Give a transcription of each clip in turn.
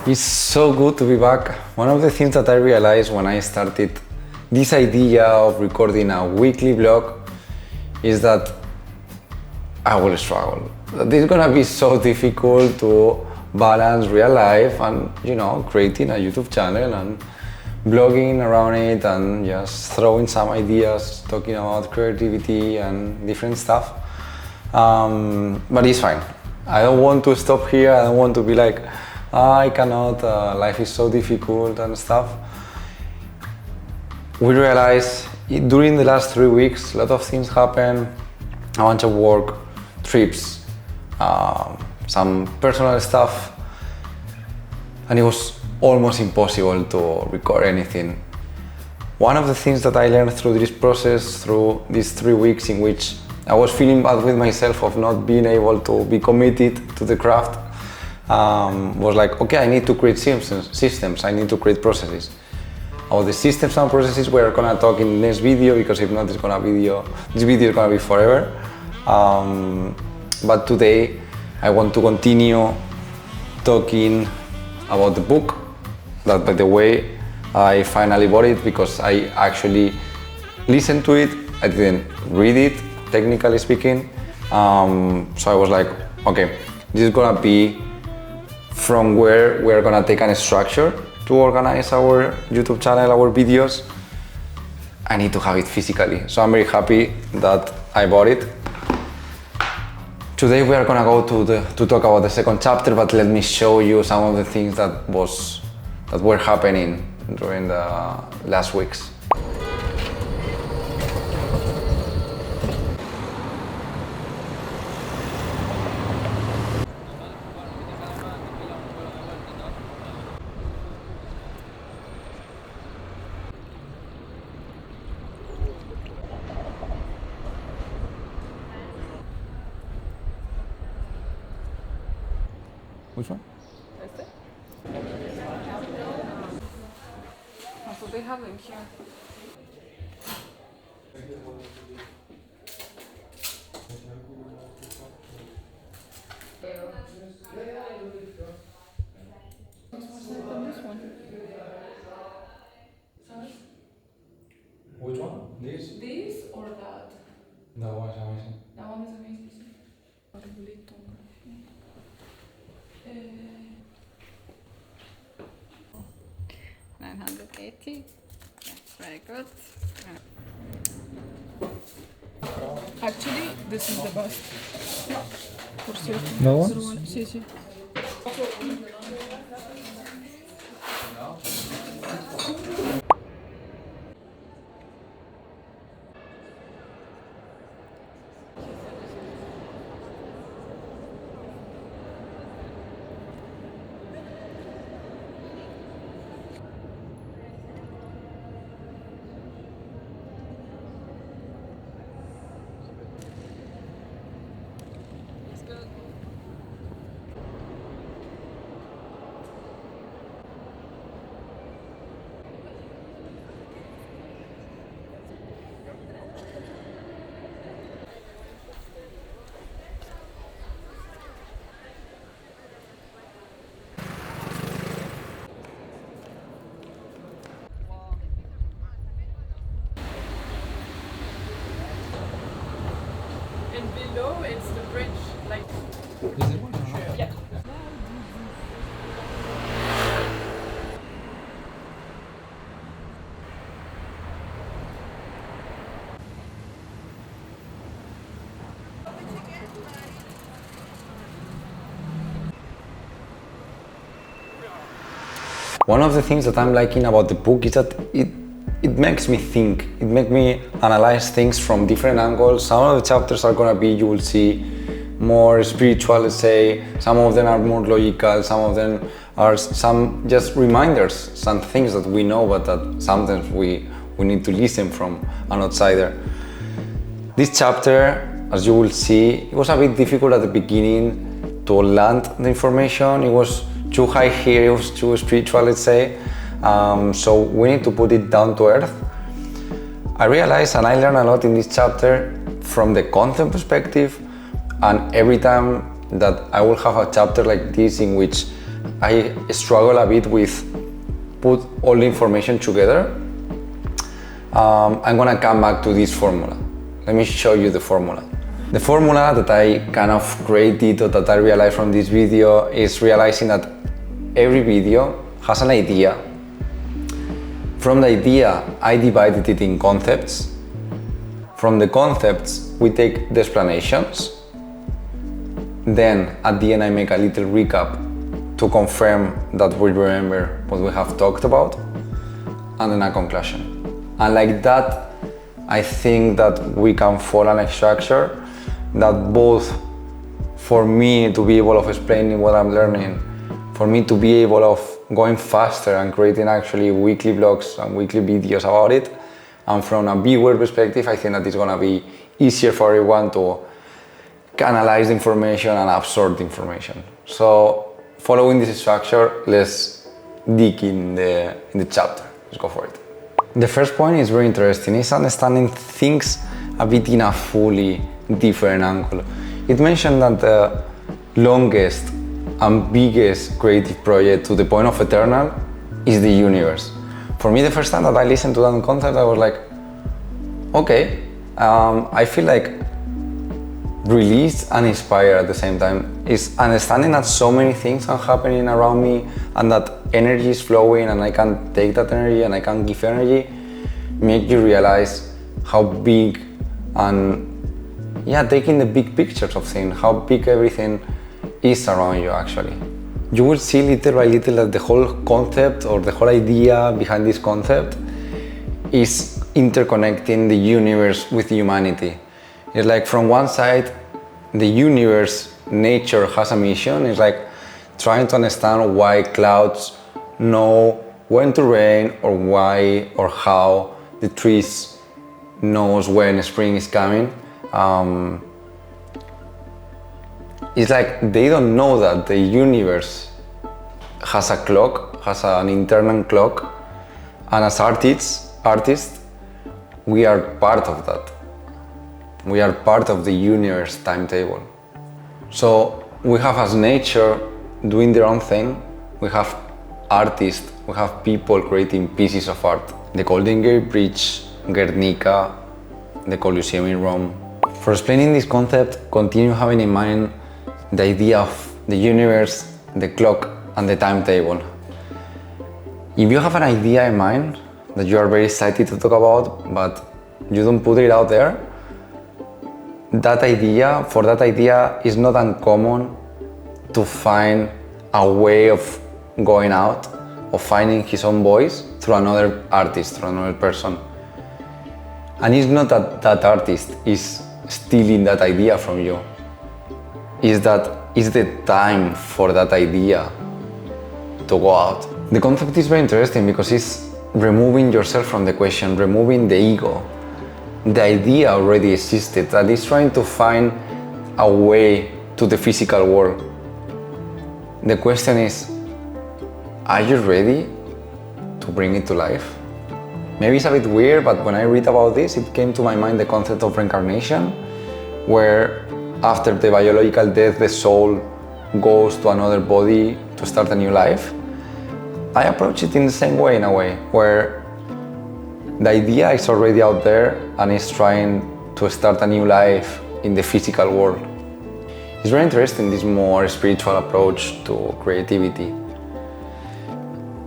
It's so good to be back. One of the things that I realized when I started this idea of recording a weekly vlog is that I will struggle. That it's gonna be so difficult to balance real life and, creating a YouTube channel and blogging around it and just throwing some ideas, talking about creativity and different stuff. But it's fine. I don't want to stop here. I don't want to be like, I cannot, life is so difficult and stuff. We realized during the last 3 weeks, a lot of things happened, a bunch of work, trips, some personal stuff, and it was almost impossible to record anything. One of the things that I learned through this process, through these 3 weeks in which I was feeling bad with myself of not being able to be committed to the craft, was like, okay, I need to create systems, I need to create processes. About the systems and processes we're gonna talk in the next video, because if not, this video is gonna be forever. But today I want to continue talking about the book, that, by the way, I finally bought it because I actually listened to it. I didn't read it, technically speaking. So I was like, okay, this is gonna be from where we're gonna take a structure to organize our YouTube channel, our videos. I need to have it physically. So I'm very happy that I bought it. Today we are gonna go to talk about the second chapter, but let me show you some of the things that were happening during the last weeks. Which one? Este? So they have them here. This one. Which one? This? This or that? That one is amazing. That one is amazing. Arbolito. 980. That's very good. Actually, this is the best. Por cierto. No one? Sí, sí. And below it's the bridge, like. Is it one? Yeah. One of the things that I'm liking about the book is that it makes me think, it makes me analyze things from different angles. Some of the chapters are gonna be, you will see, more spiritual, let's say. Some of them are more logical, some of them are some just reminders, some things that we know, but that sometimes we need to listen from an outsider. This chapter, as you will see, it was a bit difficult at the beginning to land the information. It was too high here, it was too spiritual, let's say. So we need to put it down to earth. I realized, and I learned a lot in this chapter from the content perspective, and every time that I will have a chapter like this in which I struggle a bit with put all the information together. I'm gonna come back to this formula. Let me show you the formula. The formula that I kind of created or that I realized from this video is realizing that every video has an idea. From the idea, I divided it in concepts. From the concepts, we take the explanations. Then at the end, I make a little recap to confirm that we remember what we have talked about, and then a conclusion. And like that, I think that we can follow a structure that both for me to be able of explaining what I'm learning, for me to be able of going faster and creating actually weekly vlogs and weekly videos about it, and from a viewer perspective, I think that it's gonna be easier for everyone to analyze the information and absorb the information. So following this structure, let's dig in the chapter. Let's go for it. The first point is very interesting. It's understanding things a bit in a fully different angle. It mentioned that the longest and biggest creative project to the point of eternal is the universe. For me, the first time that I listened to that concept, I was like, okay, I feel like released and inspired at the same time. Is understanding that so many things are happening around me and that energy is flowing and I can take that energy and I can give energy, make you realize how big and taking the big pictures of things, how big everything is around you actually. You will see little by little that the whole concept or the whole idea behind this concept is interconnecting the universe with humanity. It's like from one side, the universe, nature has a mission. It's like trying to understand why clouds know when to rain or why or how the trees knows when spring is coming. It's like they don't know that the universe has a clock, has an internal clock, and as artists, we are part of that. We are part of the universe timetable. So we have as nature doing their own thing, we have artists, we have people creating pieces of art. The Golden Gate Bridge, Guernica, the Colosseum in Rome. For explaining this concept, continue having in mind the idea of the universe, the clock, and the timetable. If you have an idea in mind that you are very excited to talk about, but you don't put it out there, for that idea is not uncommon to find a way of going out, of finding his own voice through another artist, through another person. And it's not that that artist is stealing that idea from you. It's the time for that idea to go out. The concept is very interesting because it's removing yourself from the question, removing the ego. The idea already existed, that is trying to find a way to the physical world. The question is, are you ready to bring it to life? Maybe it's a bit weird, but when I read about this, it came to my mind the concept of reincarnation, where after the biological death, the soul goes to another body to start a new life. I approach it in the same way, in a way, where the idea is already out there and is trying to start a new life in the physical world. It's very interesting, this more spiritual approach to creativity.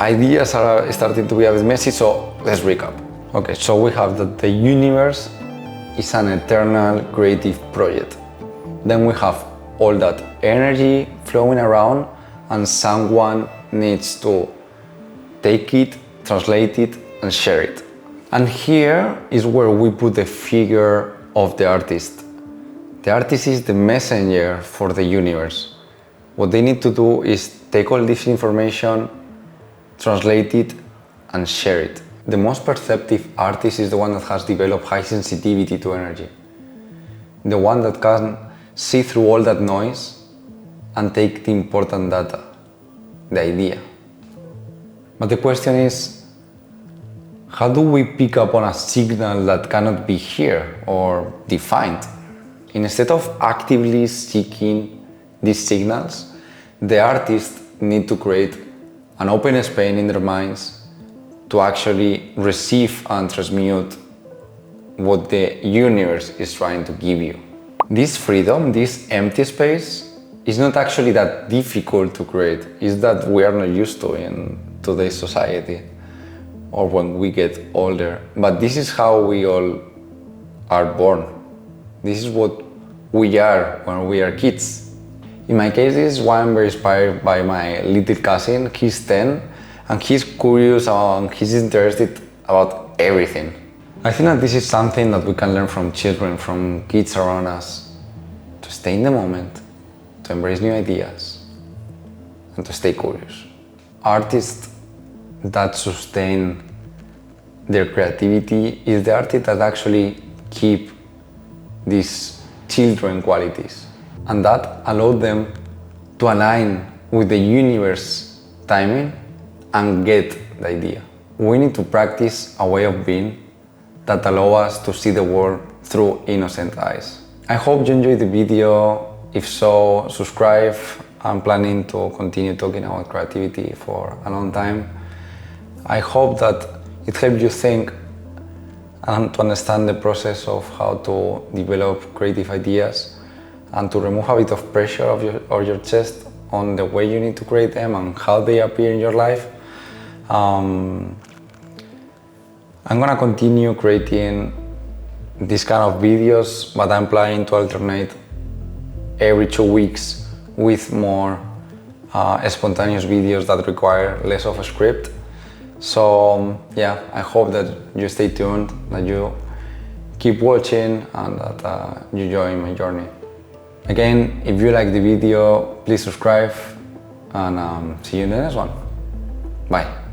Ideas are starting to be a bit messy, so let's recap. Okay, so we have that the universe is an eternal creative project. Then we have all that energy flowing around and someone needs to take it, translate it, and share it. And here is where we put the figure of the artist. The artist is the messenger for the universe. What they need to do is take all this information, translate it, and share it. The most perceptive artist is the one that has developed high sensitivity to energy. The one that can see through all that noise and take the important data, the idea. But the question is, how do we pick up on a signal that cannot be here or defined? Instead of actively seeking these signals, the artist need to create an open space in their minds to actually receive and transmute what the universe is trying to give you. This freedom, this empty space, is not actually that difficult to create. It's that we are not used to in today's society or when we get older. But this is how we all are born. This is what we are when we are kids. In my case, this is why I'm very inspired by my little cousin. He's 10 and he's curious and he's interested about everything. I think that this is something that we can learn from children, from kids around us, to stay in the moment, to embrace new ideas, and to stay curious. Artists that sustain their creativity is the artists that actually keep these children qualities, and that allowed them to align with the universe timing and get the idea. We need to practice a way of being that allow us to see the world through innocent eyes. I hope you enjoyed the video. If so, subscribe. I'm planning to continue talking about creativity for a long time. I hope that it helps you think and to understand the process of how to develop creative ideas and to remove a bit of pressure of your chest on the way you need to create them and how they appear in your life. I'm gonna continue creating this kind of videos, but I'm planning to alternate every 2 weeks with more spontaneous videos that require less of a script. So yeah, I hope that you stay tuned, that you keep watching and that you join my journey. Again, if you like the video, please subscribe and see you in the next one. Bye.